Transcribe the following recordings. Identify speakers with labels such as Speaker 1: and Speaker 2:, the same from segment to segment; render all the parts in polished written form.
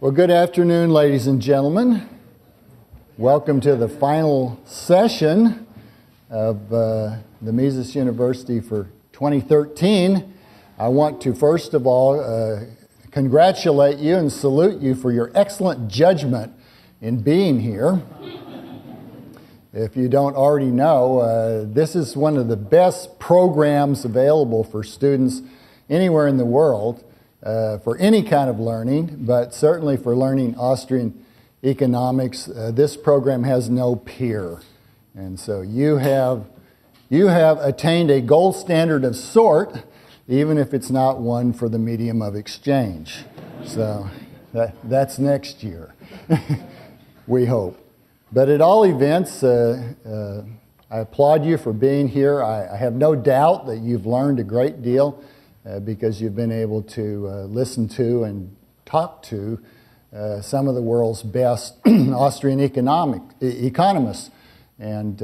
Speaker 1: Well, good afternoon, ladies and gentlemen. Welcome to the final session of the Mises University for 2013. I want to first of all congratulate you and salute you for your excellent judgment in being here. If you don't already know, this is one of the best programs available for students anywhere in the world. For any kind of learning, but certainly for learning Austrian economics, this program has no peer. And so you have attained a gold standard of sort, even if it's not one for the medium of exchange. So that's next year, we hope. But at all events, I applaud you for being here. I have no doubt that you've learned a great deal because you've been able to listen to and talk to some of the world's best Austrian economists, and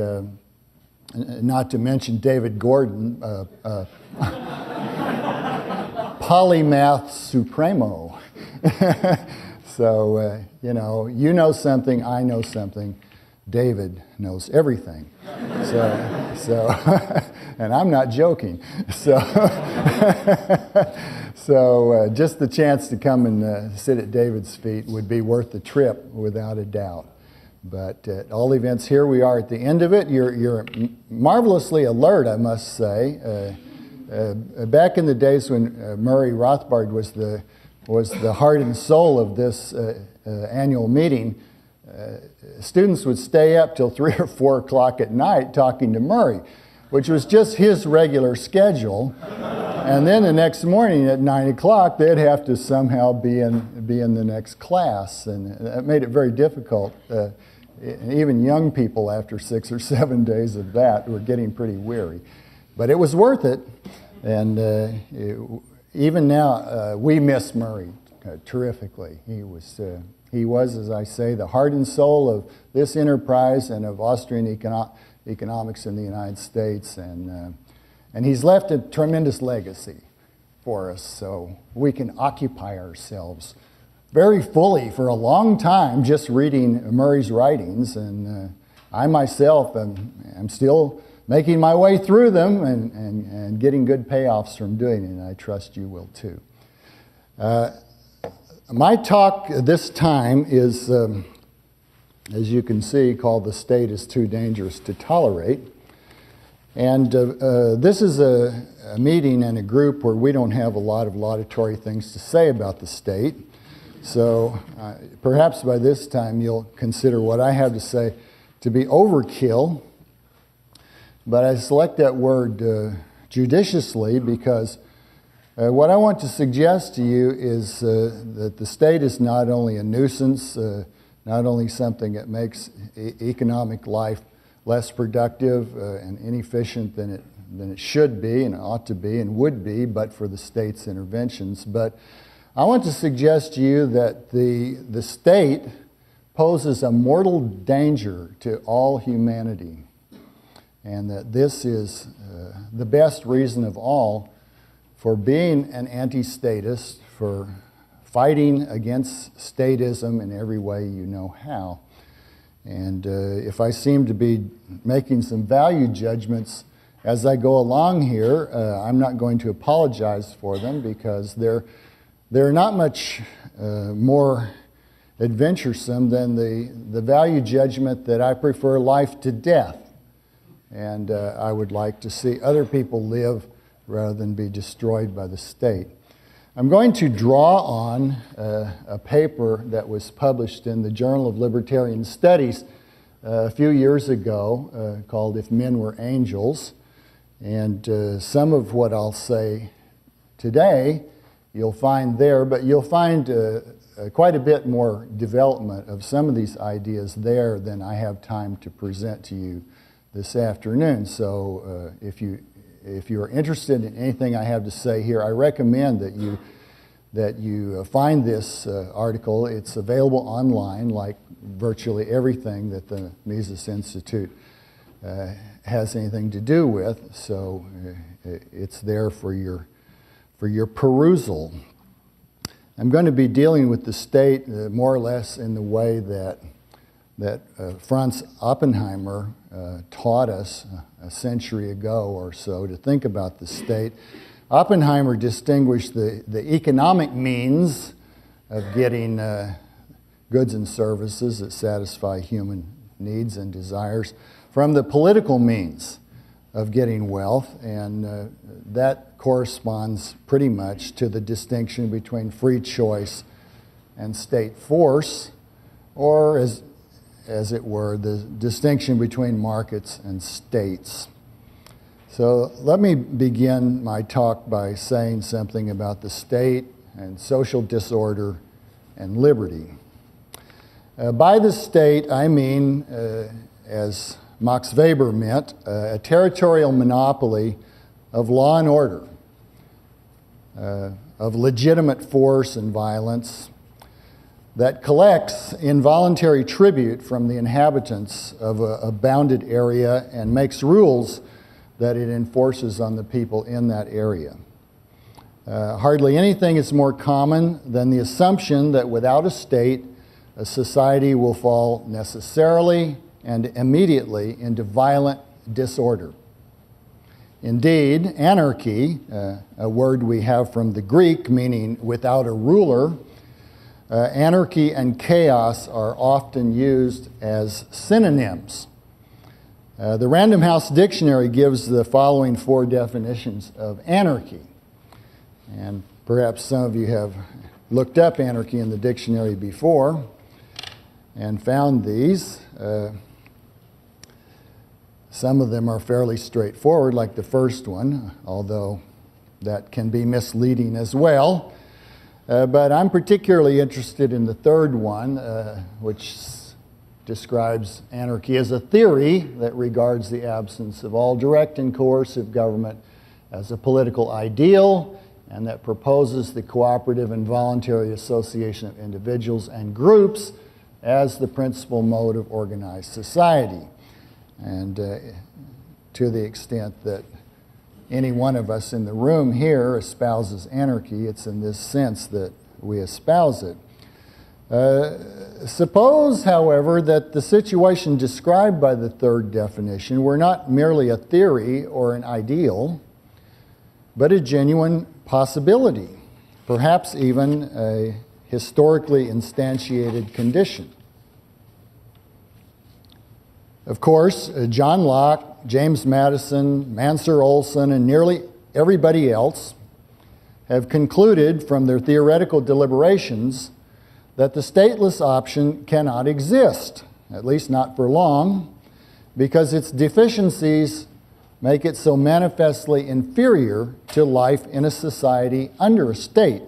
Speaker 1: not to mention David Gordon, polymath supremo. So, you know something, I know something, David knows everything. So and I'm not joking. So, just the chance to come and sit at David's feet would be worth the trip, without a doubt. But at all events, here we are at the end of it. You're marvelously alert, I must say. Back in the days when Murray Rothbard was the heart and soul of this annual meeting, students would stay up till 3 or 4 o'clock at night talking to Murray, which was just his regular schedule. And then the next morning at 9 o'clock, they'd have to somehow be in the next class. And that made it very difficult. Even young people, after 6 or 7 days of that, were getting pretty weary. But it was worth it. And even now, we miss Murray terrifically. He was, as I say, the heart and soul of this enterprise and of Austrian economics in the United States. And he's left a tremendous legacy for us, so we can occupy ourselves very fully for a long time just reading Murray's writings. And I myself am still making my way through them and getting good payoffs from doing it, and I trust you will too. My talk this time is, as you can see, called "The State is Too Dangerous to Tolerate." And this is a meeting and a group where we don't have a lot of laudatory things to say about the state. So perhaps by this time you'll consider what I have to say to be overkill. But I select that word judiciously because what I want to suggest to you is that the state is not only a nuisance, not only something that makes economic life less productive and inefficient than it should be and ought to be and would be, but for the state's interventions. But I want to suggest to you that the state poses a mortal danger to all humanity, and that this is the best reason of all for being an anti-statist, for fighting against statism in every way you know how. And if I seem to be making some value judgments as I go along here, I'm not going to apologize for them because they're not much more adventuresome than the value judgment that I prefer life to death. And I would like to see other people live rather than be destroyed by the state. I'm going to draw on a paper that was published in the Journal of Libertarian Studies a few years ago called "If Men Were Angels." And some of what I'll say today you'll find there, but you'll find quite a bit more development of some of these ideas there than I have time to present to you this afternoon. So if you're interested in anything I have to say here, I recommend that you find this article. It's available online, like virtually everything that the Mises Institute has anything to do with. So it's there for your perusal. I'm going to be dealing with the state more or less in the way that Franz Oppenheimer taught us a century ago or so to think about the state. Oppenheimer distinguished the economic means of getting goods and services that satisfy human needs and desires from the political means of getting wealth, and that corresponds pretty much to the distinction between free choice and state force, or as it were, the distinction between markets and states. So let me begin my talk by saying something about the state and social disorder and liberty. By the state, I mean, as Max Weber meant, a territorial monopoly of law and order, of legitimate force and violence, that collects involuntary tribute from the inhabitants of a bounded area and makes rules that it enforces on the people in that area. Hardly anything is more common than the assumption that without a state, a society will fall necessarily and immediately into violent disorder. Indeed, anarchy, a word we have from the Greek meaning without a ruler, anarchy and chaos are often used as synonyms. The Random House Dictionary gives the following 4 definitions of anarchy. And perhaps some of you have looked up anarchy in the dictionary before and found these. Some of them are fairly straightforward, like the first one, although that can be misleading as well. But I'm particularly interested in the third one, which describes anarchy as a theory that regards the absence of all direct and coercive government as a political ideal, and that proposes the cooperative and voluntary association of individuals and groups as the principal mode of organized society. And to the extent that any one of us in the room here espouses anarchy, it's in this sense that we espouse it. Suppose, however, that the situation described by the third definition were not merely a theory or an ideal, but a genuine possibility, perhaps even a historically instantiated condition. Of course, John Locke, James Madison, Mansur Olson, and nearly everybody else have concluded from their theoretical deliberations that the stateless option cannot exist, at least not for long, because its deficiencies make it so manifestly inferior to life in a society under a state.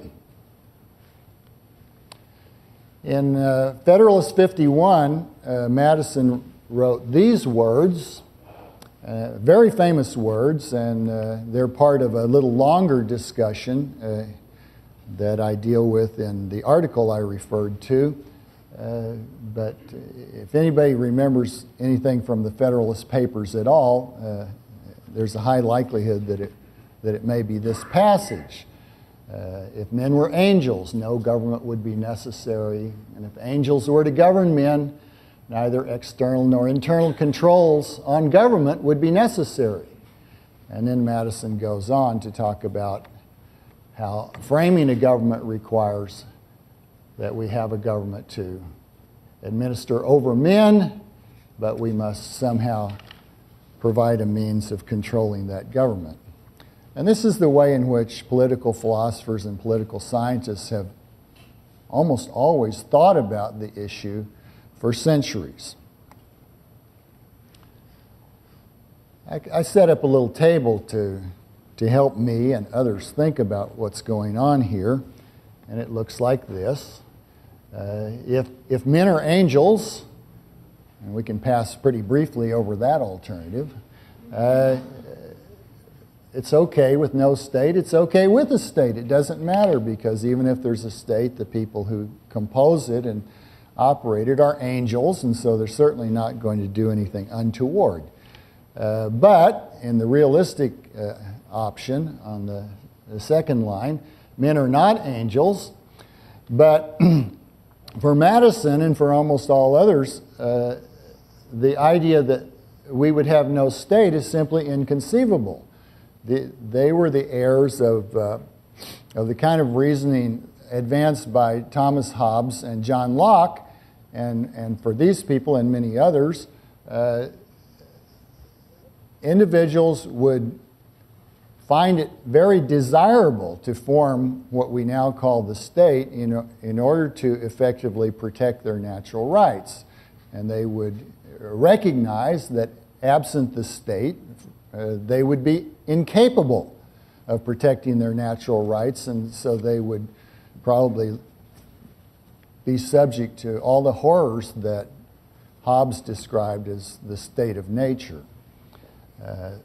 Speaker 1: In Federalist 51, Madison wrote these words, very famous words, and they're part of a little longer discussion that I deal with in the article I referred to. But if anybody remembers anything from the Federalist Papers at all, there's a high likelihood that it may be this passage. If men were angels, no government would be necessary. And if angels were to govern men, neither external nor internal controls on government would be necessary. And then Madison goes on to talk about how framing a government requires that we have a government to administer over men, but we must somehow provide a means of controlling that government. And this is the way in which political philosophers and political scientists have almost always thought about the issue for centuries. I set up a little table to help me and others think about what's going on here, and it looks like this. If men are angels, and we can pass pretty briefly over that alternative, it's okay with no state, it's okay with a state. It doesn't matter, because even if there's a state, the people who compose it and operate it are angels, and so they're certainly not going to do anything untoward. But in the realistic option on the second line, men are not angels, But for Madison and for almost all others, the idea that we would have no state is simply inconceivable. They were the heirs of the kind of reasoning advanced by Thomas Hobbes and John Locke, and for these people and many others, individuals would find it very desirable to form what we now call the state in order to effectively protect their natural rights. And they would recognize that absent the state, they would be incapable of protecting their natural rights, and so they would probably be subject to all the horrors that Hobbes described as the state of nature.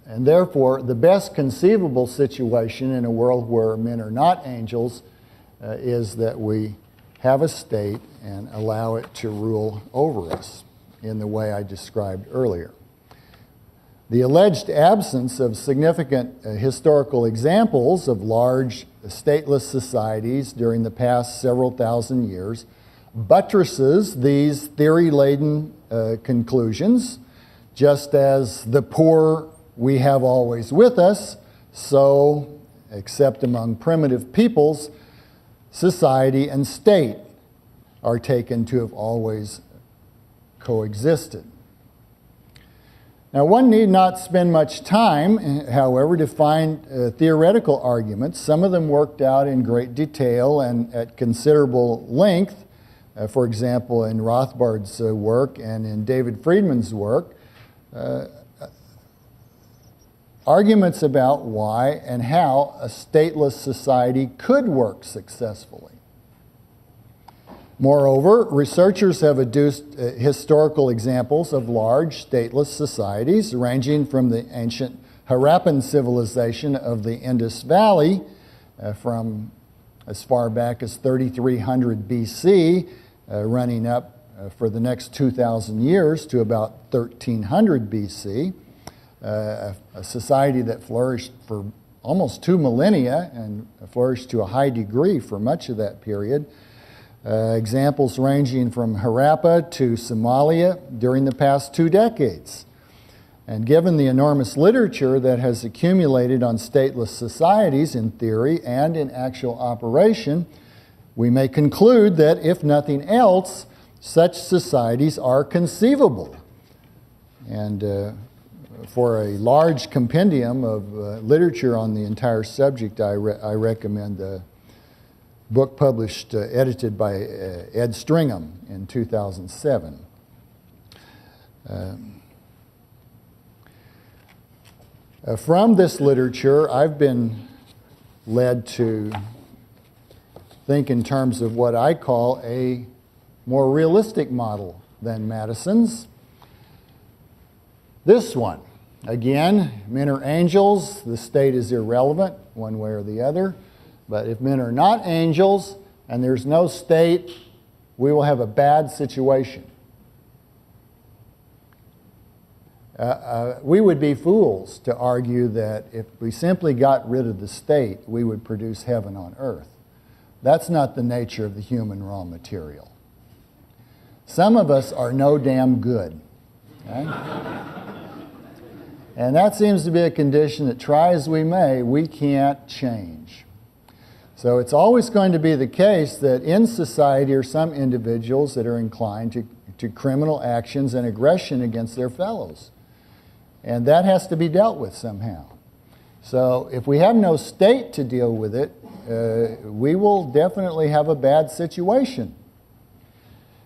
Speaker 1: And therefore, the best conceivable situation in a world where men are not angels is that we have a state and allow it to rule over us in the way I described earlier. The alleged absence of significant historical examples of large stateless societies during the past several thousand years buttresses these theory-laden conclusions. Just as the poor we have always with us, so, except among primitive peoples, society and state are taken to have always coexisted. Now, one need not spend much time, however, to find theoretical arguments. Some of them worked out in great detail and at considerable length, for example, in Rothbard's work and in David Friedman's work. Arguments about why and how a stateless society could work successfully. Moreover, researchers have adduced historical examples of large stateless societies ranging from the ancient Harappan civilization of the Indus Valley from as far back as 3300 BC, running up for the next 2,000 years to about 1300 BC, a society that flourished for almost 2 millennia and flourished to a high degree for much of that period. Examples ranging from Harappa to Somalia during the past 2 decades. And given the enormous literature that has accumulated on stateless societies in theory and in actual operation, we may conclude that, if nothing else, such societies are conceivable. And for a large compendium of literature on the entire subject, I recommend the book published, edited by Ed Stringham in 2007. From this literature, I've been led to think in terms of what I call a more realistic model than Madison's. This one, again, men are angels, the state is irrelevant one way or the other. But if men are not angels and there's no state, we will have a bad situation. We would be fools to argue that if we simply got rid of the state, we would produce heaven on earth. That's not the nature of the human raw material. Some of us are no damn good. Okay? And that seems to be a condition that, try as we may, we can't change. So it's always going to be the case that in society are some individuals that are inclined to criminal actions and aggression against their fellows. And that has to be dealt with somehow. So if we have no state to deal with it, we will definitely have a bad situation.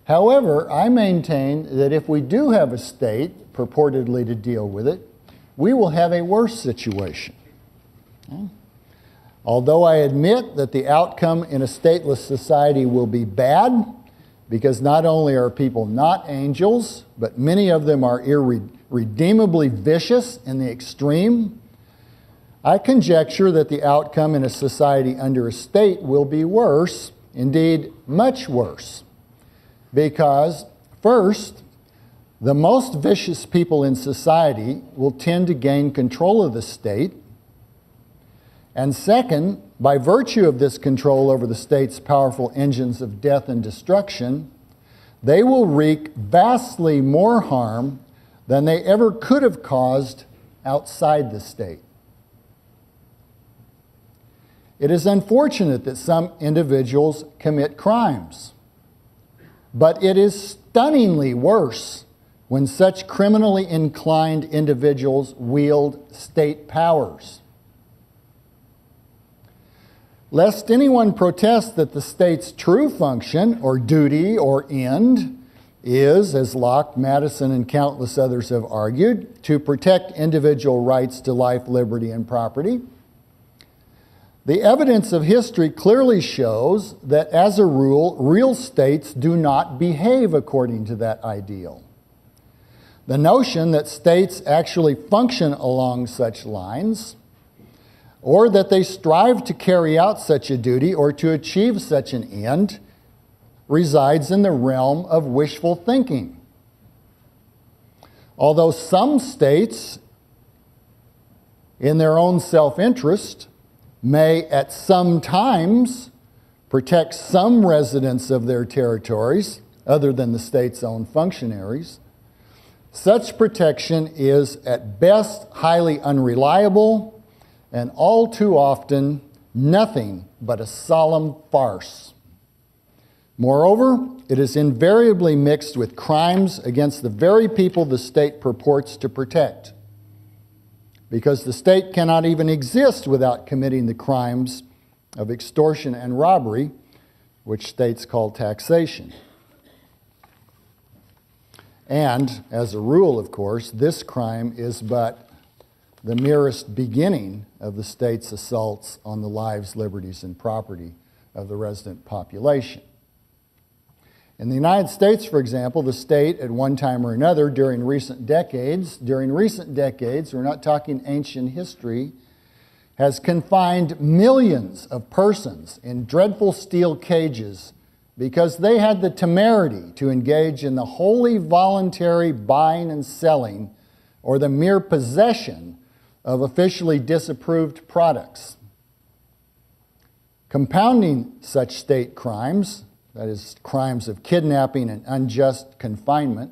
Speaker 1: However, I maintain that if we do have a state purportedly to deal with it, we will have a worse situation. Okay? Although I admit that the outcome in a stateless society will be bad, because not only are people not angels, but many of them are irredeemably vicious in the extreme, I conjecture that the outcome in a society under a state will be worse, indeed much worse. Because, first, the most vicious people in society will tend to gain control of the state, And second, by virtue of this control over the state's powerful engines of death and destruction, they will wreak vastly more harm than they ever could have caused outside the state. It is unfortunate that some individuals commit crimes, but it is stunningly worse when such criminally inclined individuals wield state powers. Lest anyone protest that the state's true function or duty or end is, as Locke, Madison, and countless others have argued, to protect individual rights to life, liberty, and property, the evidence of history clearly shows that, as a rule, real states do not behave according to that ideal. The notion that states actually function along such lines, or that they strive to carry out such a duty or to achieve such an end, resides in the realm of wishful thinking. Although some states, in their own self-interest, may at some times protect some residents of their territories, other than the state's own functionaries, such protection is at best highly unreliable and all too often nothing but a solemn farce. Moreover, it is invariably mixed with crimes against the very people the state purports to protect, because the state cannot even exist without committing the crimes of extortion and robbery, which states call taxation. And, as a rule, of course, this crime is but the merest beginning of the state's assaults on the lives, liberties, and property of the resident population. In the United States, for example, the state at one time or another during recent decades, we're not talking ancient history, has confined millions of persons in dreadful steel cages because they had the temerity to engage in the wholly voluntary buying and selling or the mere possession of officially disapproved products. Compounding such state crimes, that is, crimes of kidnapping and unjust confinement,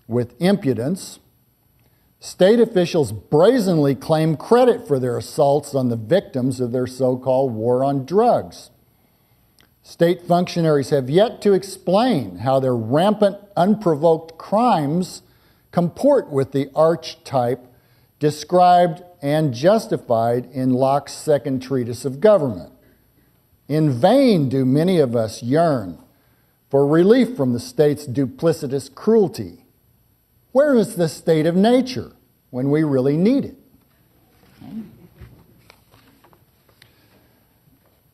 Speaker 1: with impudence, state officials brazenly claim credit for their assaults on the victims of their so-called war on drugs. State functionaries have yet to explain how their rampant, unprovoked crimes comport with the archetype described and justified in Locke's second treatise of government. In vain do many of us yearn for relief from the state's duplicitous cruelty. Where is the state of nature when we really need it?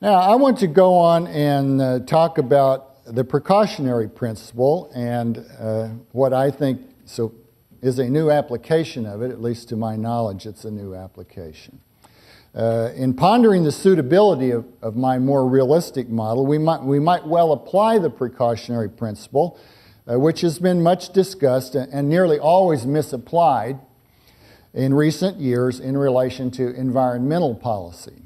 Speaker 1: Now, I want to go on and talk about the precautionary principle and what I think is a new application of it. At least to my knowledge, it's a new application. In pondering the suitability of my more realistic model, we might well apply the precautionary principle, which has been much discussed and nearly always misapplied in recent years in relation to environmental policy.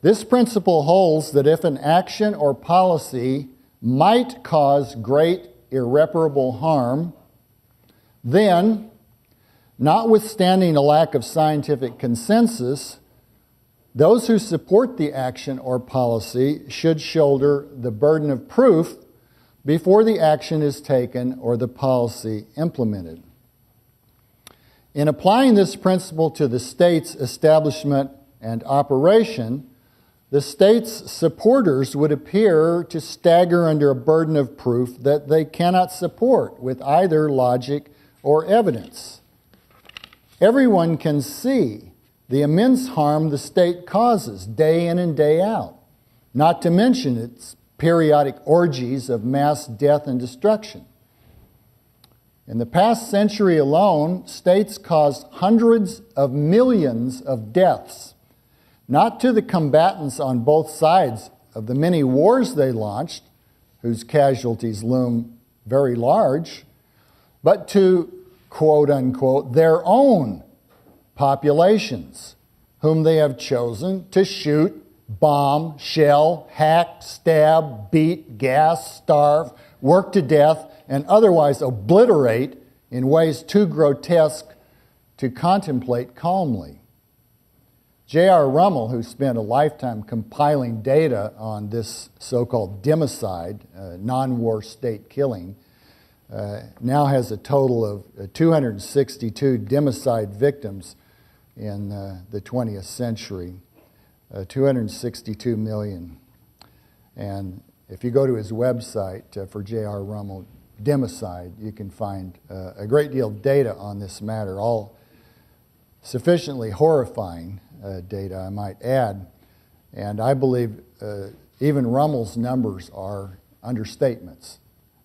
Speaker 1: This principle holds that if an action or policy might cause great irreparable harm, then, notwithstanding a lack of scientific consensus, those who support the action or policy should shoulder the burden of proof before the action is taken or the policy implemented. In applying this principle to the state's establishment and operation, the state's supporters would appear to stagger under a burden of proof that they cannot support with either logic or evidence. Everyone can see the immense harm the state causes day in and day out, not to mention its periodic orgies of mass death and destruction. In the past century alone, states caused hundreds of millions of deaths, not to the combatants on both sides of the many wars they launched, whose casualties loom very large, but to, quote unquote, their own populations, whom they have chosen to shoot, bomb, shell, hack, stab, beat, gas, starve, work to death, and otherwise obliterate in ways too grotesque to contemplate calmly. J.R. Rummel, who spent a lifetime compiling data on this so-called democide, non-war state killing, now has a total of 262 democide victims in the 20th century, 262 million. And if you go to his website for J.R. Rummel, democide, you can find a great deal of data on this matter, all sufficiently horrifying data, I might add. And I believe even Rummel's numbers are understatements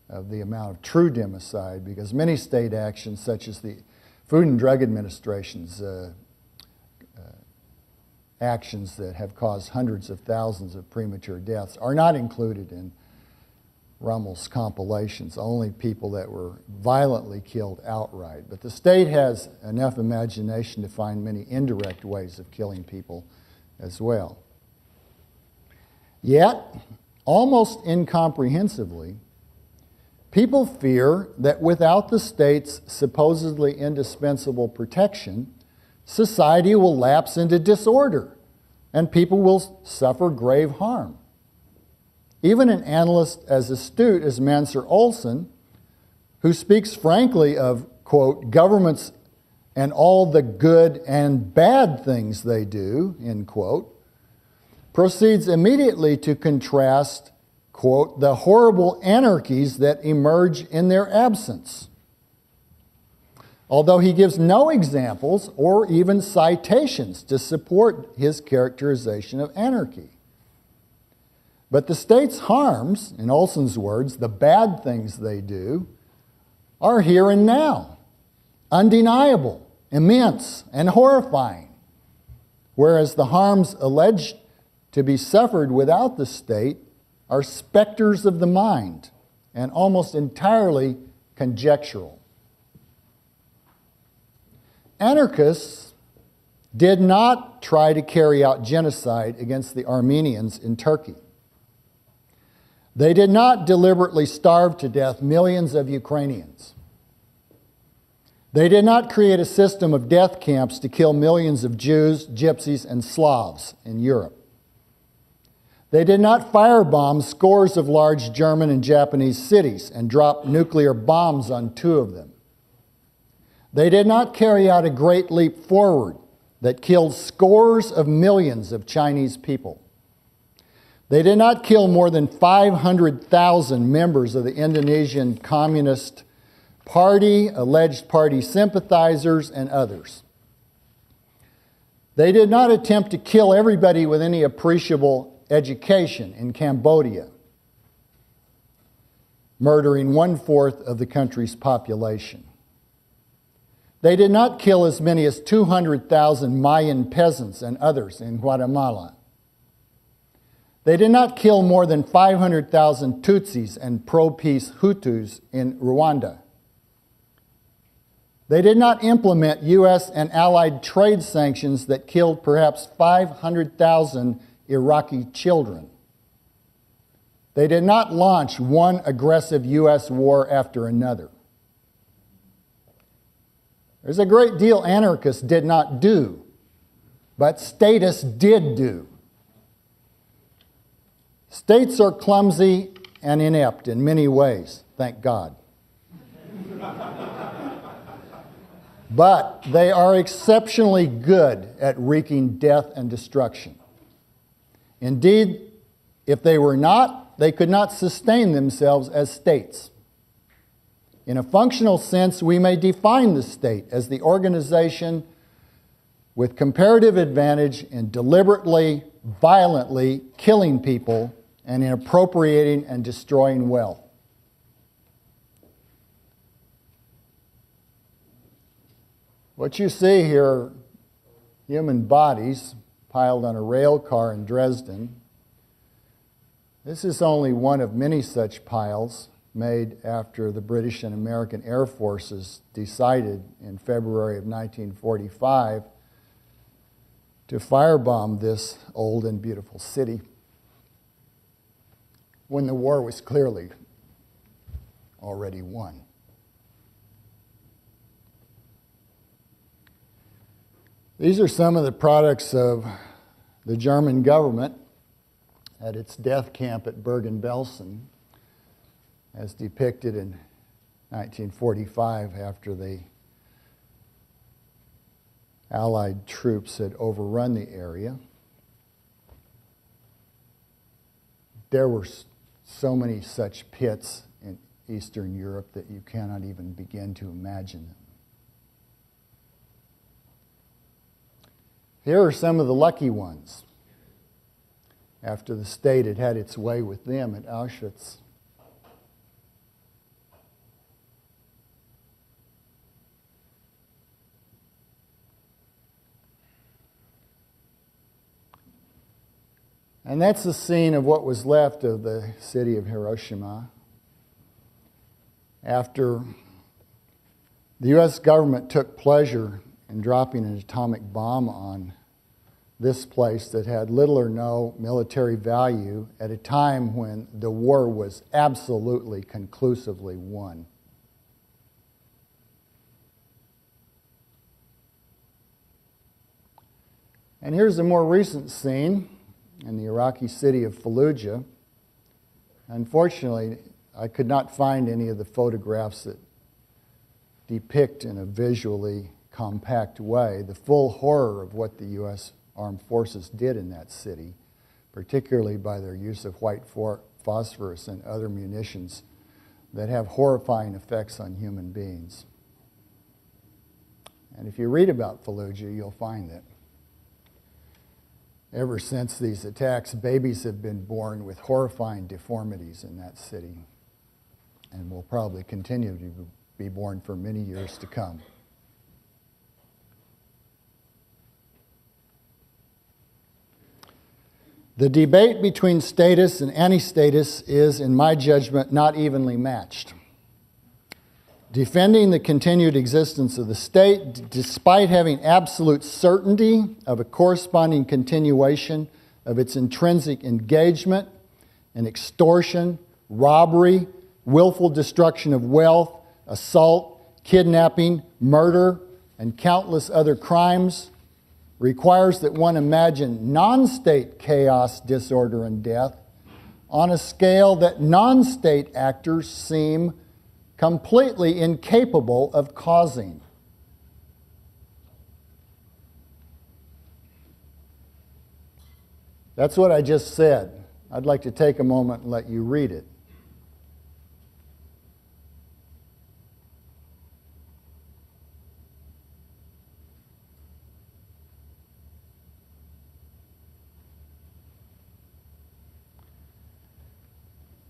Speaker 1: of the amount of true democide, because many state actions, such as the Food and Drug Administration's actions that have caused hundreds of thousands of premature deaths, are not included in Rummel's compilations, only people that were violently killed outright. But the state has enough imagination to find many indirect ways of killing people as well. Yet, almost incomprehensibly, people fear that without the state's supposedly indispensable protection, society will lapse into disorder and people will suffer grave harm. Even an analyst as astute as Mansur Olson, who speaks frankly of, quote, governments and all the good and bad things they do, end quote, proceeds immediately to contrast, quote, the horrible anarchies that emerge in their absence. Although he gives no examples or even citations to support his characterization of anarchy. But the state's harms, in Olson's words, the bad things they do, are here and now, undeniable, immense, and horrifying, whereas the harms alleged to be suffered without the state are specters of the mind and almost entirely conjectural. Anarchists did not try to carry out genocide against the Armenians in Turkey. They did not deliberately starve to death millions of Ukrainians. They did not create a system of death camps to kill millions of Jews, Gypsies, and Slavs in Europe. They did not firebomb scores of large German and Japanese cities and drop nuclear bombs on 2 of them. They did not carry out a great leap forward that killed scores of millions of Chinese people. They did not kill more than 500,000 members of the Indonesian Communist Party, alleged party sympathizers, and others. They did not attempt to kill everybody with any appreciable education in Cambodia, murdering 1/4 of the country's population. They did not kill as many as 200,000 Mayan peasants and others in Guatemala. They did not kill more than 500,000 Tutsis and pro-peace Hutus in Rwanda. They did not implement U.S. and Allied trade sanctions that killed perhaps 500,000 Iraqi children. They did not launch one aggressive U.S. war after another. There's a great deal anarchists did not do, but statists did do. States are clumsy and inept in many ways, thank God. But they are exceptionally good at wreaking death and destruction. Indeed, if they were not, they could not sustain themselves as states. In a functional sense, we may define the state as the organization with comparative advantage in deliberately, violently killing people and in appropriating and destroying wealth. What you see here are human bodies piled on a rail car in Dresden. This is only one of many such piles made after the British and American Air Forces decided in February of 1945 to firebomb this old and beautiful city when the war was clearly already won. These are some of the products of the German government at its death camp at Bergen-Belsen, as depicted in 1945 after the Allied troops had overrun the area. There were so many such pits in Eastern Europe that you cannot even begin to imagine them. Here are some of the lucky ones after the state had had its way with them at Auschwitz. And that's the scene of what was left of the city of Hiroshima after the U.S. government took pleasure in dropping an atomic bomb on this place that had little or no military value at a time when the war was absolutely conclusively won. And here's a more recent scene in the Iraqi city of Fallujah. Unfortunately, I could not find any of the photographs that depict in a visually compact way the full horror of what the U.S. Armed Forces did in that city, particularly by their use of white phosphorus and other munitions that have horrifying effects on human beings. And if you read about Fallujah, you'll find that ever since these attacks, babies have been born with horrifying deformities in that city and will probably continue to be born for many years to come. The debate between status and anti-status is, in my judgment, not evenly matched. Defending the continued existence of the state, despite having absolute certainty of a corresponding continuation of its intrinsic engagement in extortion, robbery, willful destruction of wealth, assault, kidnapping, murder, and countless other crimes, requires that one imagine non-state chaos, disorder, and death on a scale that non-state actors seem completely incapable of causing. That's what I just said. I'd like to take a moment and let you read it.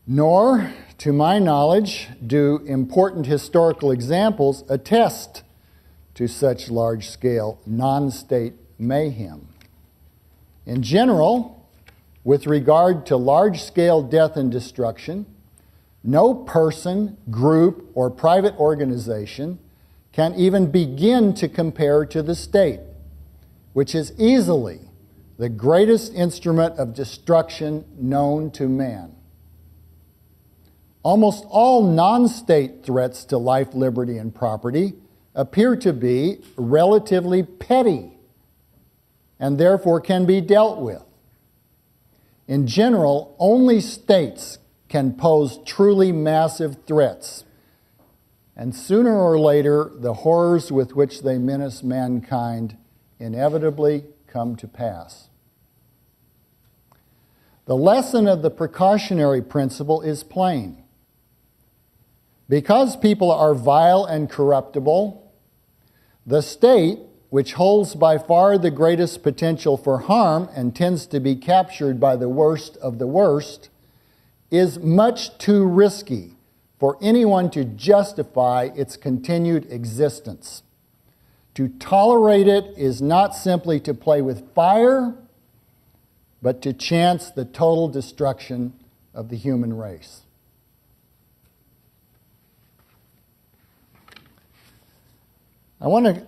Speaker 1: Nor, to my knowledge, do important historical examples attest to such large-scale non-state mayhem. In general, with regard to large-scale death and destruction, no person, group, or private organization can even begin to compare to the state, which is easily the greatest instrument of destruction known to man. Almost all non-state threats to life, liberty, and property appear to be relatively petty and therefore can be dealt with. In general, only states can pose truly massive threats, and sooner or later, the horrors with which they menace mankind inevitably come to pass. The lesson of the precautionary principle is plain. Because people are vile and corruptible, the state, which holds by far the greatest potential for harm and tends to be captured by the worst of the worst, is much too risky for anyone to justify its continued existence. To tolerate it is not simply to play with fire, but to chance the total destruction of the human race. I want to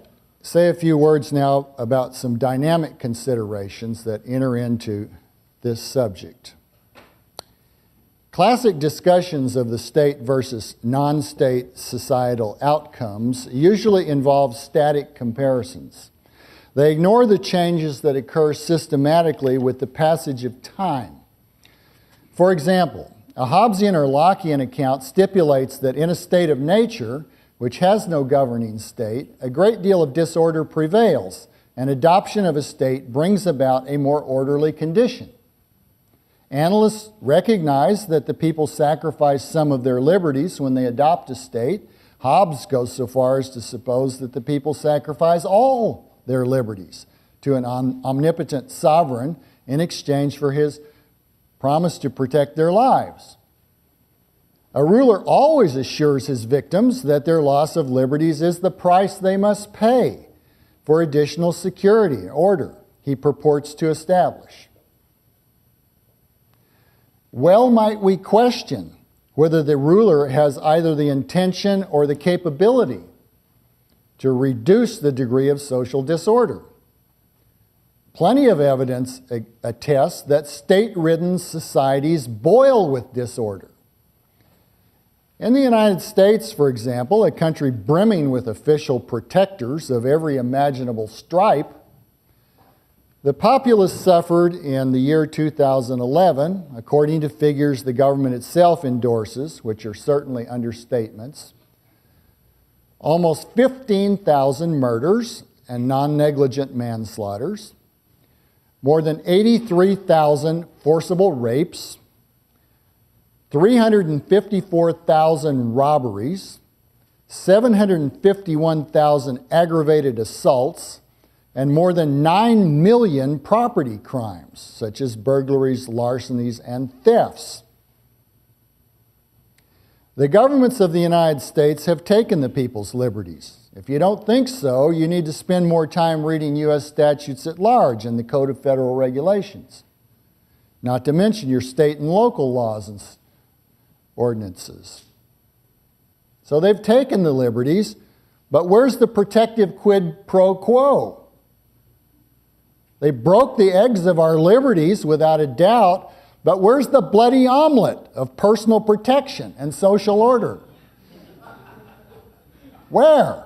Speaker 1: say a few words now about some dynamic considerations that enter into this subject. Classic discussions of the state versus non-state societal outcomes usually involve static comparisons. They ignore the changes that occur systematically with the passage of time. For example, a Hobbesian or Lockean account stipulates that in a state of nature, which has no governing state, a great deal of disorder prevails, and adoption of a state brings about a more orderly condition. Analysts recognize that the people sacrifice some of their liberties when they adopt a state. Hobbes goes so far as to suppose that the people sacrifice all their liberties to an omnipotent sovereign in exchange for his promise to protect their lives. A ruler always assures his victims that their loss of liberties is the price they must pay for additional security and order he purports to establish. Well might we question whether the ruler has either the intention or the capability to reduce the degree of social disorder. Plenty of evidence attests that state-ridden societies boil with disorder. In the United States, for example, a country brimming with official protectors of every imaginable stripe, the populace suffered in the year 2011, according to figures the government itself endorses, which are certainly understatements, almost 15,000 murders and non-negligent manslaughters, more than 83,000 forcible rapes, 354,000 robberies, 751,000 aggravated assaults, and more than 9 million property crimes, such as burglaries, larcenies, and thefts. The governments of the United States have taken the people's liberties. If you don't think so, you need to spend more time reading U.S. statutes at large and the Code of Federal Regulations, not to mention your state and local laws and ordinances. So they've taken the liberties, but where's the protective quid pro quo? They broke the eggs of our liberties without a doubt, but where's the bloody omelet of personal protection and social order? Where?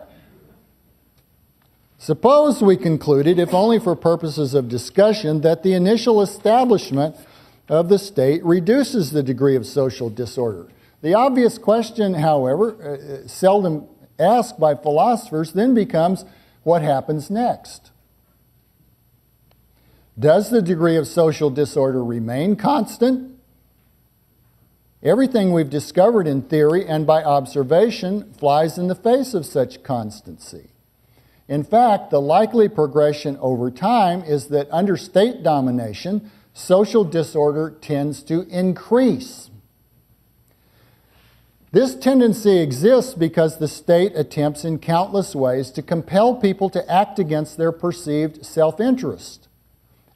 Speaker 1: Suppose we concluded, if only for purposes of discussion, that the initial establishment of the state reduces the degree of social disorder. The obvious question, however, seldom asked by philosophers, then becomes, what happens next? Does the degree of social disorder remain constant? Everything we've discovered in theory and by observation flies in the face of such constancy. In fact, the likely progression over time is that under state domination, social disorder tends to increase. This tendency exists because the state attempts in countless ways to compel people to act against their perceived self-interest.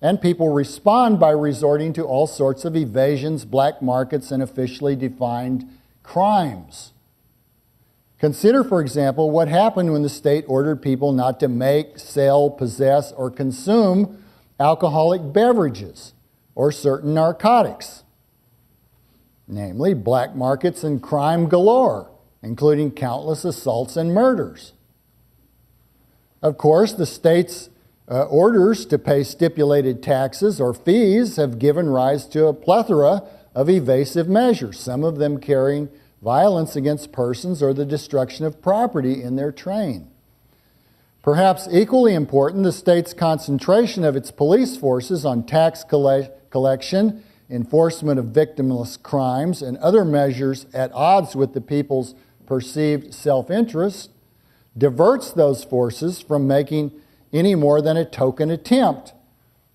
Speaker 1: And people respond by resorting to all sorts of evasions, black markets, and officially defined crimes. Consider, for example, what happened when the state ordered people not to make, sell, possess, or consume alcoholic beverages or certain narcotics, namely black markets and crime galore, including countless assaults and murders. Of course, the state's orders to pay stipulated taxes or fees have given rise to a plethora of evasive measures, some of them carrying violence against persons or the destruction of property in their train. Perhaps equally important, the state's concentration of its police forces on tax collection, enforcement of victimless crimes, and other measures at odds with the people's perceived self-interest diverts those forces from making any more than a token attempt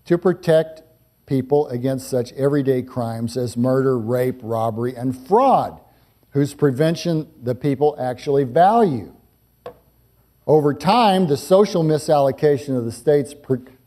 Speaker 1: to protect people against such everyday crimes as murder, rape, robbery, and fraud, whose prevention the people actually value. Over time, the social misallocation of the state's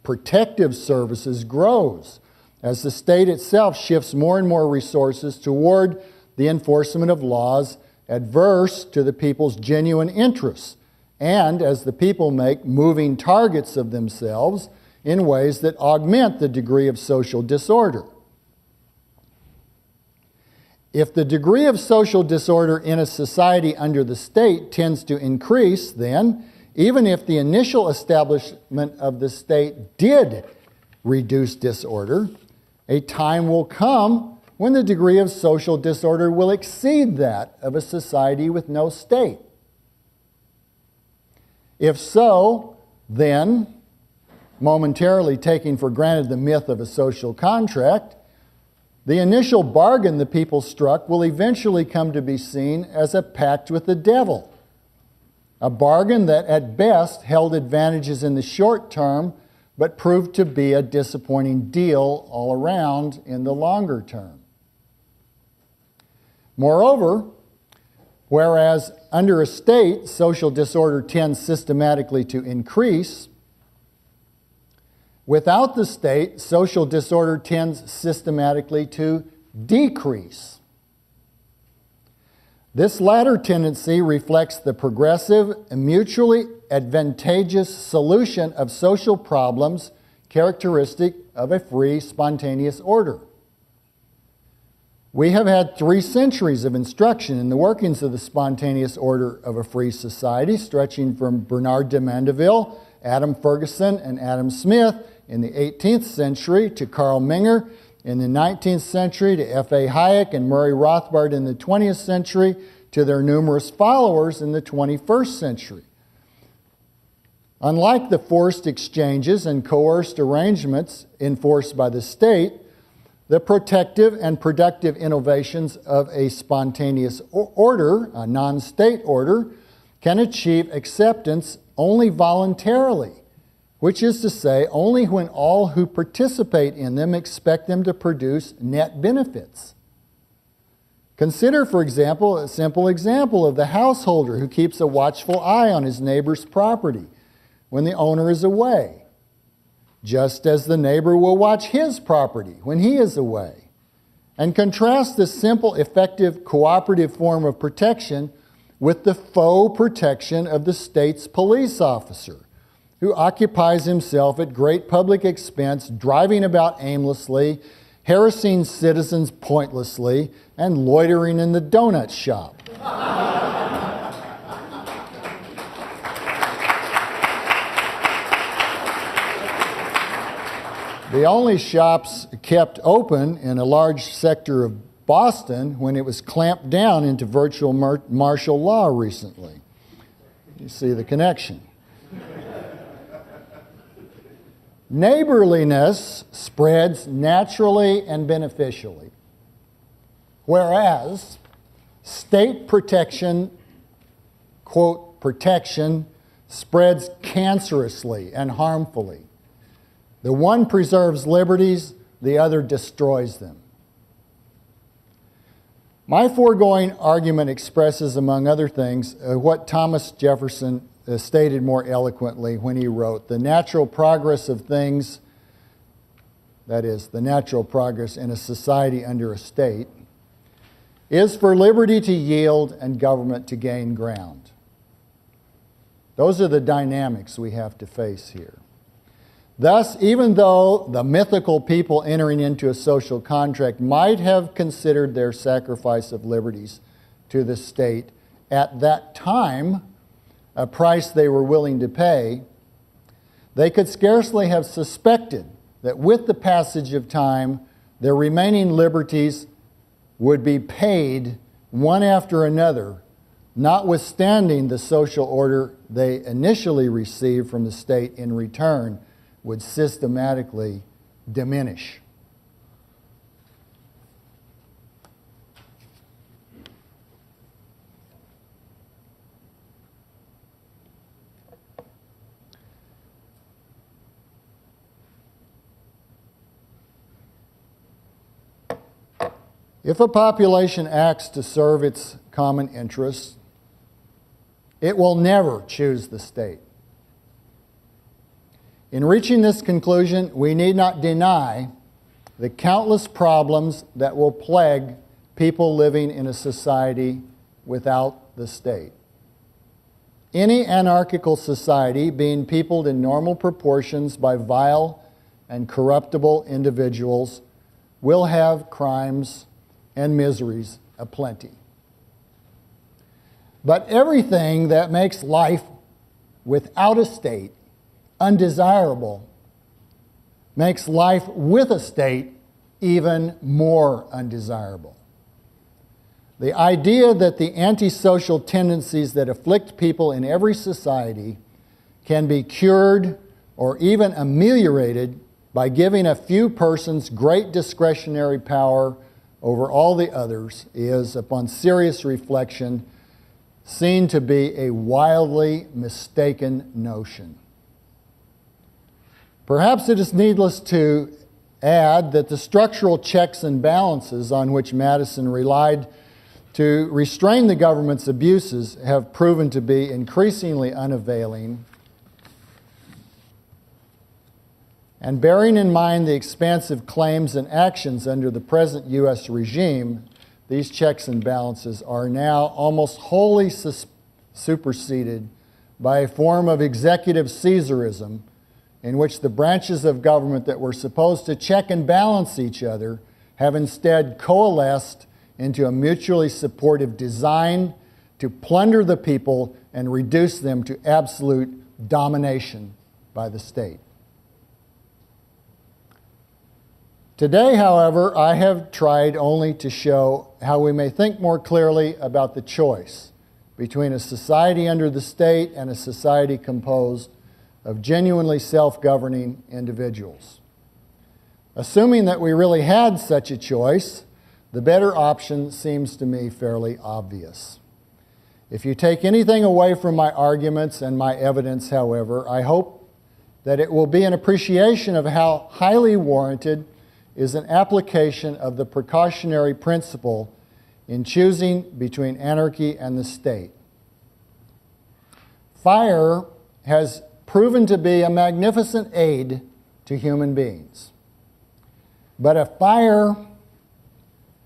Speaker 1: protective services grows as the state itself shifts more and more resources toward the enforcement of laws adverse to the people's genuine interests and as the people make moving targets of themselves in ways that augment the degree of social disorder. If the degree of social disorder in a society under the state tends to increase, then, even if the initial establishment of the state did reduce disorder, a time will come when the degree of social disorder will exceed that of a society with no state. If so, then, momentarily taking for granted the myth of a social contract, the initial bargain the people struck will eventually come to be seen as a pact with the devil, a bargain that at best held advantages in the short term, but proved to be a disappointing deal all around in the longer term. Moreover, whereas under a state, social disorder tends systematically to increase, without the state, social disorder tends systematically to decrease. This latter tendency reflects the progressive and mutually advantageous solution of social problems characteristic of a free, spontaneous order. We have had 3 centuries of instruction in the workings of the spontaneous order of a free society, stretching from Bernard de Mandeville, Adam Ferguson, and Adam Smith in the 18th century to Carl Menger in the 19th century to F.A. Hayek and Murray Rothbard in the 20th century to their numerous followers in the 21st century. Unlike the forced exchanges and coerced arrangements enforced by the state, the protective and productive innovations of a spontaneous order, a non-state order, can achieve acceptance only voluntarily, which is to say, only when all who participate in them expect them to produce net benefits. Consider, for example, a simple example of the householder who keeps a watchful eye on his neighbor's property when the owner is away, just as the neighbor will watch his property when he is away. And contrast this simple, effective, cooperative form of protection with the faux protection of the state's police officer, who occupies himself at great public expense, driving about aimlessly, harassing citizens pointlessly, and loitering in the donut shop. The only shops kept open in a large sector of Boston when it was clamped down into virtual martial law recently. You see the connection. Neighborliness spreads naturally and beneficially, whereas state protection, quote, protection, spreads cancerously and harmfully. The one preserves liberties, the other destroys them. My foregoing argument expresses, among other things, what Thomas Jefferson stated more eloquently when he wrote, "The natural progress of things," that is, the natural progress in a society under a state, "is for liberty to yield and government to gain ground." Those are the dynamics we have to face here. Thus, even though the mythical people entering into a social contract might have considered their sacrifice of liberties to the state at that time a price they were willing to pay, they could scarcely have suspected that with the passage of time, their remaining liberties would be paid one after another, notwithstanding the social order they initially received from the state in return would systematically diminish. If a population acts to serve its common interests, it will never choose the state. In reaching this conclusion, we need not deny the countless problems that will plague people living in a society without the state. Any anarchical society being peopled in normal proportions by vile and corruptible individuals will have crimes and miseries aplenty. But everything that makes life without a state undesirable makes life with a state even more undesirable. The idea that the antisocial tendencies that afflict people in every society can be cured or even ameliorated by giving a few persons great discretionary power over all the others is, upon serious reflection, seen to be a wildly mistaken notion. Perhaps it is needless to add that the structural checks and balances on which Madison relied to restrain the government's abuses have proven to be increasingly unavailing. And bearing in mind the expansive claims and actions under the present U.S. regime, these checks and balances are now almost wholly superseded by a form of executive Caesarism in which the branches of government that were supposed to check and balance each other have instead coalesced into a mutually supportive design to plunder the people and reduce them to absolute domination by the state. Today, however, I have tried only to show how we may think more clearly about the choice between a society under the state and a society composed of genuinely self-governing individuals. Assuming that we really had such a choice, the better option seems to me fairly obvious. If you take anything away from my arguments and my evidence, however, I hope that it will be an appreciation of how highly warranted is an application of the precautionary principle in choosing between anarchy and the state. Fire has proven to be a magnificent aid to human beings. But a fire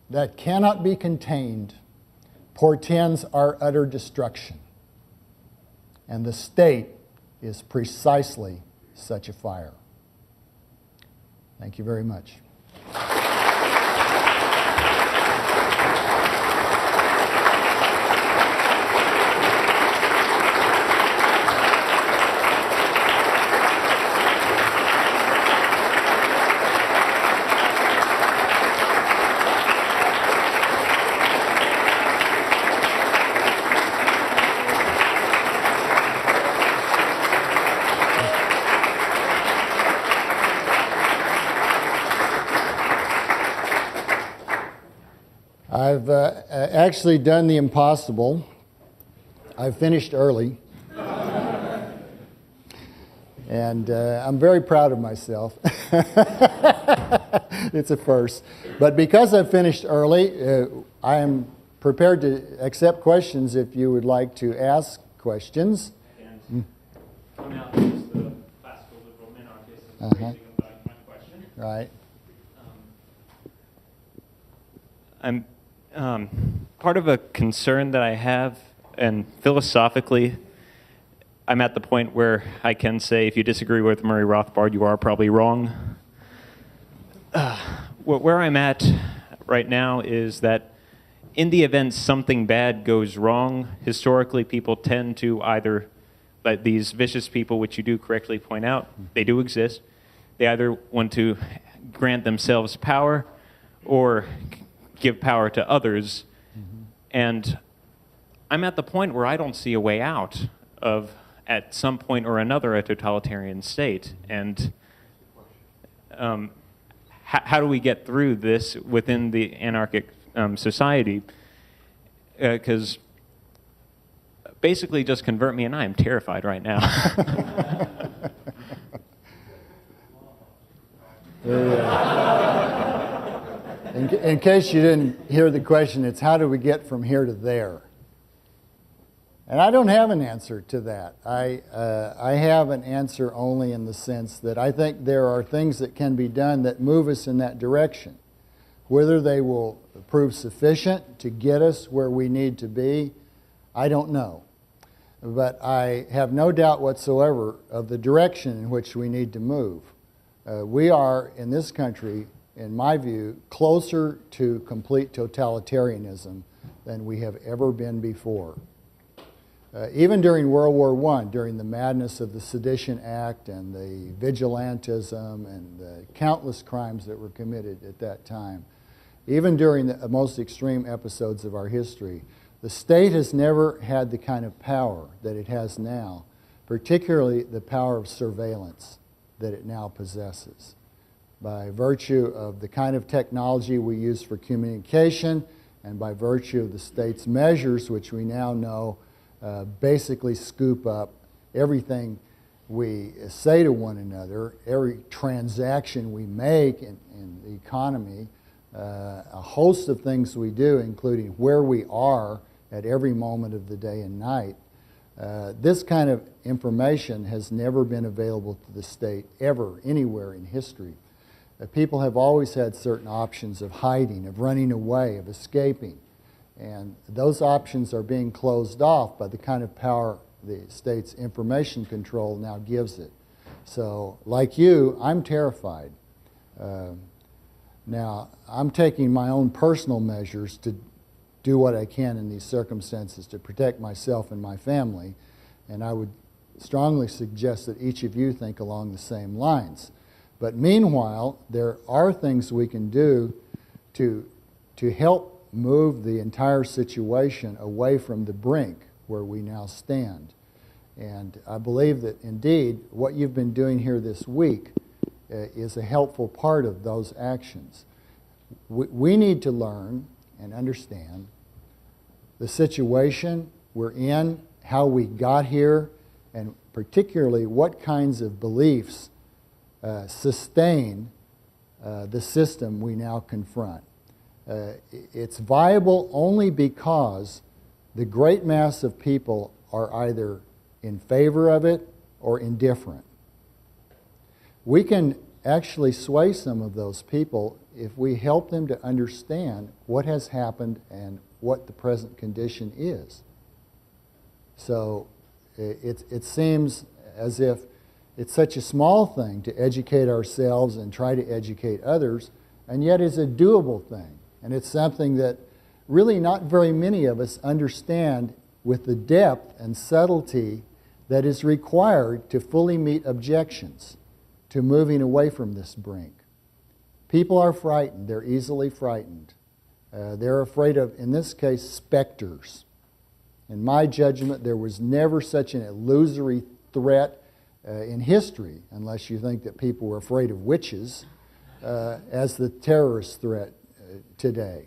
Speaker 1: that cannot be contained portends our utter destruction. And the state is precisely such a fire. Thank you very much. I've actually done the impossible. I've finished early. And I'm very proud of myself. It's a first. But because I've finished early, I am prepared to accept questions if you would like to ask questions.
Speaker 2: And come out as the classical liberal minarchist raising my question.
Speaker 1: Right.
Speaker 2: I'm part of a concern that I have, and philosophically, I'm at the point where I can say, if you disagree with Murray Rothbard, you are probably wrong. Where I'm at right now is that in the event something bad goes wrong, historically people tend to either, like these vicious people, which you do correctly point out, they do exist, they either want to grant themselves power or give power to others. Mm-hmm. And I'm at the point where I don't see a way out of, at some point or another, a totalitarian state. And how do we get through this within the anarchic society? Because basically just convert me and I am terrified right now.
Speaker 1: In case you didn't hear the question, it's how do we get from here to there? And I don't have an answer to that. I have an answer only in the sense that I think there are things that can be done that move us in that direction. Whether they will prove sufficient to get us where we need to be, I don't know. but I have no doubt whatsoever of the direction in which we need to move. We are, in this country, in my view, closer to complete totalitarianism than we have ever been before. Even during World War I, during the madness of the Sedition Act and the vigilantism and the countless crimes that were committed at that time, even during the most extreme episodes of our history, the state has never had the kind of power that it has now, particularly the power of surveillance that it now possesses. By virtue of the kind of technology we use for communication and by virtue of the state's measures, which we now know basically scoop up everything we say to one another, every transaction we make in the economy, a host of things we do, including where we are at every moment of the day and night. This kind of information has never been available to the state ever, anywhere in history. People have always had certain options of hiding, of running away, of escaping. And those options are being closed off by the kind of power the state's information control now gives it. So, like you, I'm terrified. Now, I'm taking my own personal measures to do what I can in these circumstances to protect myself and my family, and I would strongly suggest that each of you think along the same lines. But meanwhile, there are things we can do to help move the entire situation away from the brink where we now stand. And I believe that indeed what you've been doing here this week is a helpful part of those actions. We need to learn and understand the situation we're in, how we got here, and particularly what kinds of beliefs sustain the system we now confront. It's viable only because the great mass of people are either in favor of it or indifferent. We can actually sway some of those people if we help them to understand what has happened and what the present condition is. So it seems as if it's such a small thing to educate ourselves and try to educate others, and yet it's a doable thing. And it's something that really not very many of us understand with the depth and subtlety that is required to fully meet objections to moving away from this brink. People are frightened. They're easily frightened. They're afraid of, in this case, specters. In my judgment, there was never such an illusory threat in history, unless you think that people were afraid of witches, as the terrorist threat today.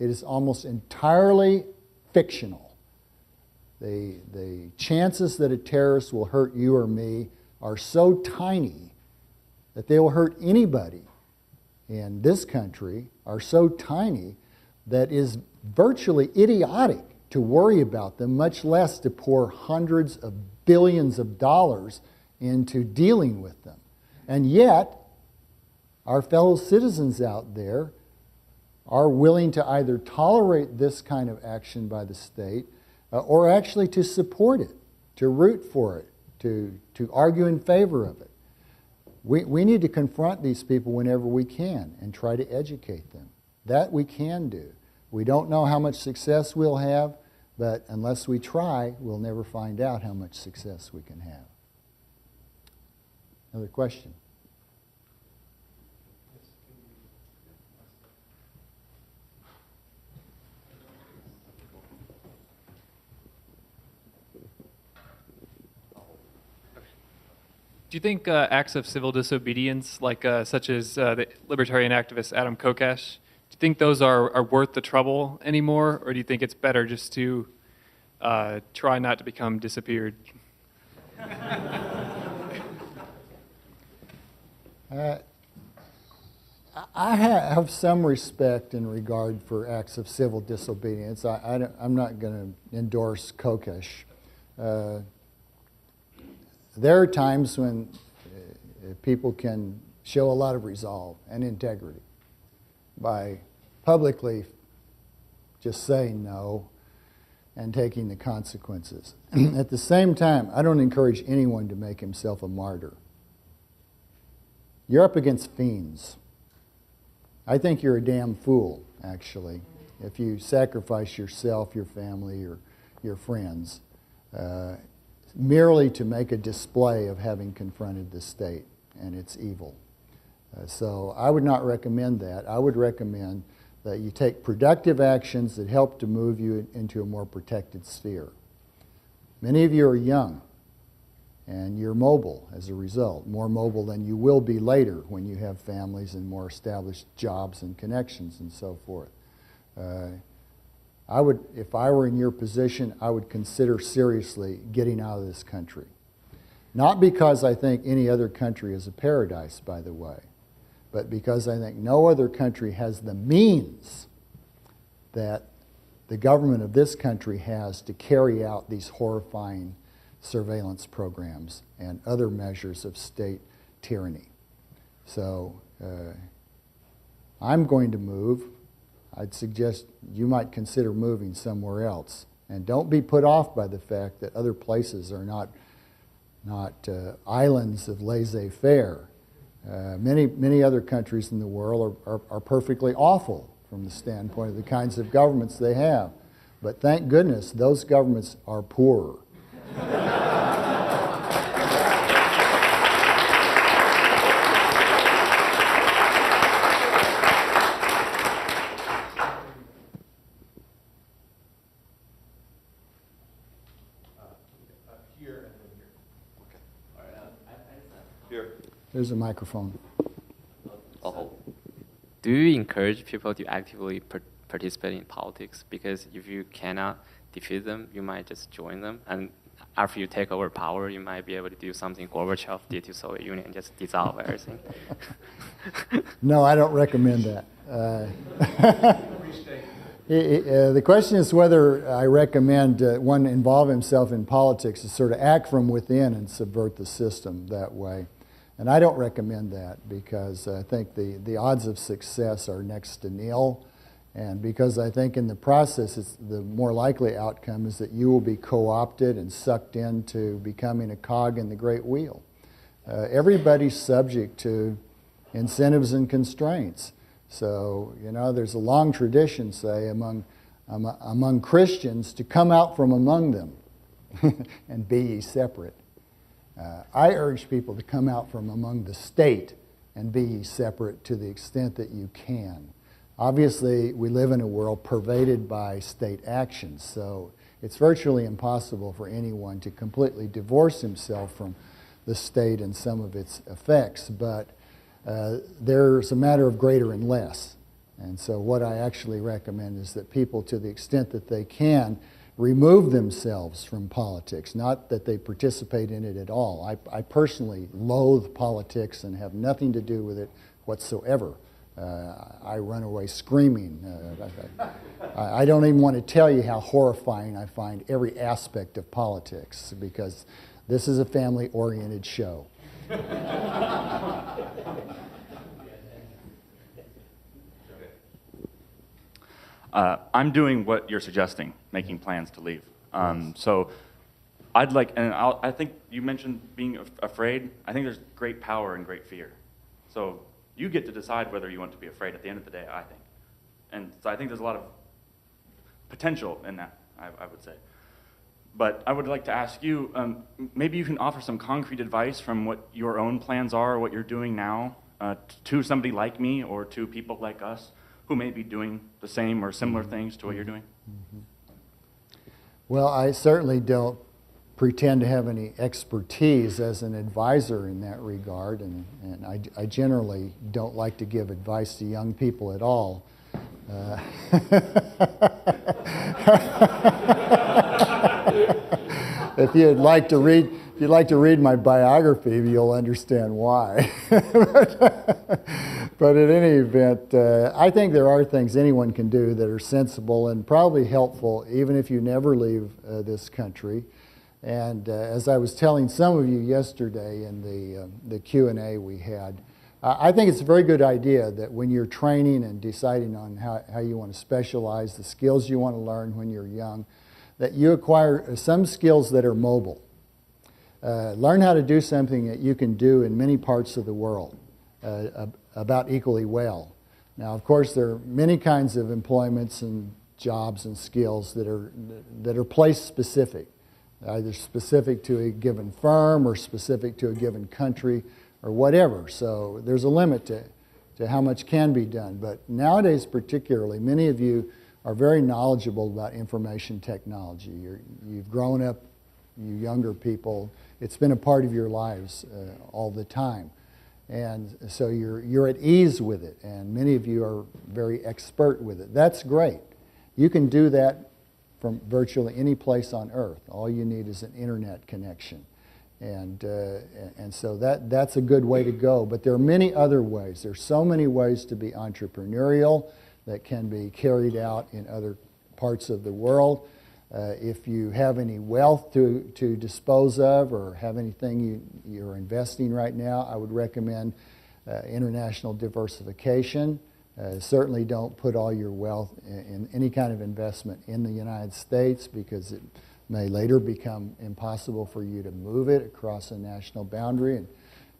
Speaker 1: It is almost entirely fictional. The chances that a terrorist will hurt you or me are so tiny that they will hurt anybody in this country, are so tiny that it is virtually idiotic to worry about them, much less to pour hundreds of billions of dollars into dealing with them. And yet, our fellow citizens out there are willing to either tolerate this kind of action by the state or actually to support it, to root for it, to argue in favor of it. We need to confront these people whenever we can and try to educate them. That we can do. We don't know how much success we'll have, but unless we try, we'll never find out how much success we can have. Another question?
Speaker 3: Do you think acts of civil disobedience, like such as the libertarian activist Adam Kokesh, do you think those are worth the trouble anymore, or do you think it's better just to try not to become disappeared?
Speaker 1: I have some respect in regard for acts of civil disobedience. I'm not going to endorse Kokesh. There are times when people can show a lot of resolve and integrity by publicly just saying no and taking the consequences. At the same time, I don't encourage anyone to make himself a martyr. You're up against fiends. I think you're a damn fool, actually, if you sacrifice yourself, your family, or your friends, merely to make a display of having confronted the state and its evil. So I would not recommend that. I would recommend that you take productive actions that help to move you into a more protected sphere. Many of you are young, and you're mobile as a result, more mobile than you will be later when you have families and more established jobs and connections and so forth. I would, if I were in your position, I would consider seriously getting out of this country. Not because I think any other country is a paradise, by the way, but because I think no other country has the means that the government of this country has to carry out these horrifying surveillance programs and other measures of state tyranny. So I'm going to move. I'd suggest you might consider moving somewhere else. And don't be put off by the fact that other places are not islands of laissez-faire. Many other countries in the world are perfectly awful from the standpoint of the kinds of governments they have. But thank goodness those governments are poorer. There's a microphone.
Speaker 4: Do you encourage people to actively participate in politics? Because if you cannot defeat them, you might just join them. And after you take over power, you might be able to do something Gorbachev did to Soviet Union and just dissolve everything.
Speaker 1: No, I don't recommend that. The question is whether I recommend one involve himself in politics to sort of act from within and subvert the system that way. And I don't recommend that because I think the odds of success are next to nil. And because I think in the process, the more likely outcome is that you will be co-opted and sucked into becoming a cog in the great wheel. Everybody's subject to incentives and constraints. So, you know, there's a long tradition, say, among Christians to come out from among them and be ye separate. I urge people to come out from among the state and be ye separate to the extent that you can. Obviously, we live in a world pervaded by state actions, so it's virtually impossible for anyone to completely divorce himself from the state and some of its effects, but there's a matter of greater and less. And so what I actually recommend is that people, to the extent that they can, remove themselves from politics, not that they participate in it at all. I personally loathe politics and have nothing to do with it whatsoever. I run away screaming. I don't even want to tell you how horrifying I find every aspect of politics, because this is a family-oriented show.
Speaker 5: I'm doing what you're suggesting, making plans to leave. So I'd like, and I think you mentioned being afraid. I think there's great power in great fear. So you get to decide whether you want to be afraid at the end of the day, I think. And so I think there's a lot of potential in that, I would say. But I would like to ask you, maybe you can offer some concrete advice from what your own plans are, or what you're doing now, to somebody like me or to people like us who may be doing the same or similar things to what you're doing?
Speaker 1: Mm-hmm. Well, I certainly don't pretend to have any expertise as an advisor in that regard, and I generally don't like to give advice to young people at all. If you'd like to read my biography, you'll understand why. But in any event, I think there are things anyone can do that are sensible and probably helpful, even if you never leave this country. And as I was telling some of you yesterday in the Q&A we had, I think it's a very good idea that when you're training and deciding on how you want to specialize, the skills you want to learn when you're young, that you acquire some skills that are mobile. Learn how to do something that you can do in many parts of the world about equally well. Now, of course, there are many kinds of employments and jobs and skills that are place specific, either specific to a given firm or specific to a given country or whatever. So there's a limit to how much can be done. But nowadays particularly, many of you are very knowledgeable about information technology. You've grown up, you younger people, it's been a part of your lives all the time. And so you're at ease with it, and many of you are very expert with it. That's great. You can do that from virtually any place on earth. All you need is an internet connection. And so that's a good way to go. But there are many other ways. There's so many ways to be entrepreneurial that can be carried out in other parts of the world. If you have any wealth to dispose of or have anything you're investing right now, I would recommend international diversification. Certainly don't put all your wealth in any kind of investment in the United States, because it may later become impossible for you to move it across a national boundary, and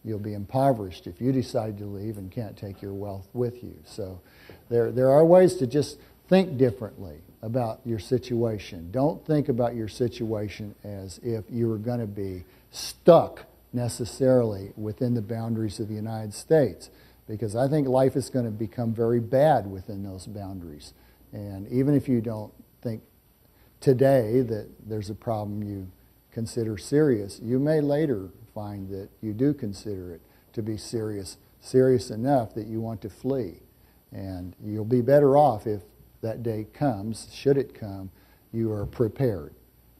Speaker 1: you'll be impoverished if you decide to leave and can't take your wealth with you. So there are ways to just think differently about your situation. Don't think about your situation as if you were going to be stuck necessarily within the boundaries of the United States, because I think life is going to become very bad within those boundaries. And even if you don't think today that there's a problem you consider serious, you may later find that you do consider it to be serious enough that you want to flee. And you'll be better off if that day comes, should it come, you are prepared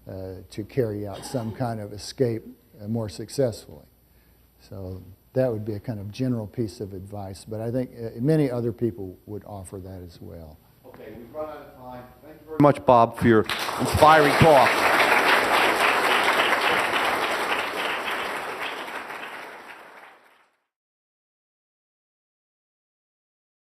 Speaker 1: to carry out some kind of escape more successfully. So that would be a kind of general piece of advice, but I think many other people would offer that as well.
Speaker 6: Okay, we've run out of time. Thank you very much, Bob, for your inspiring talk.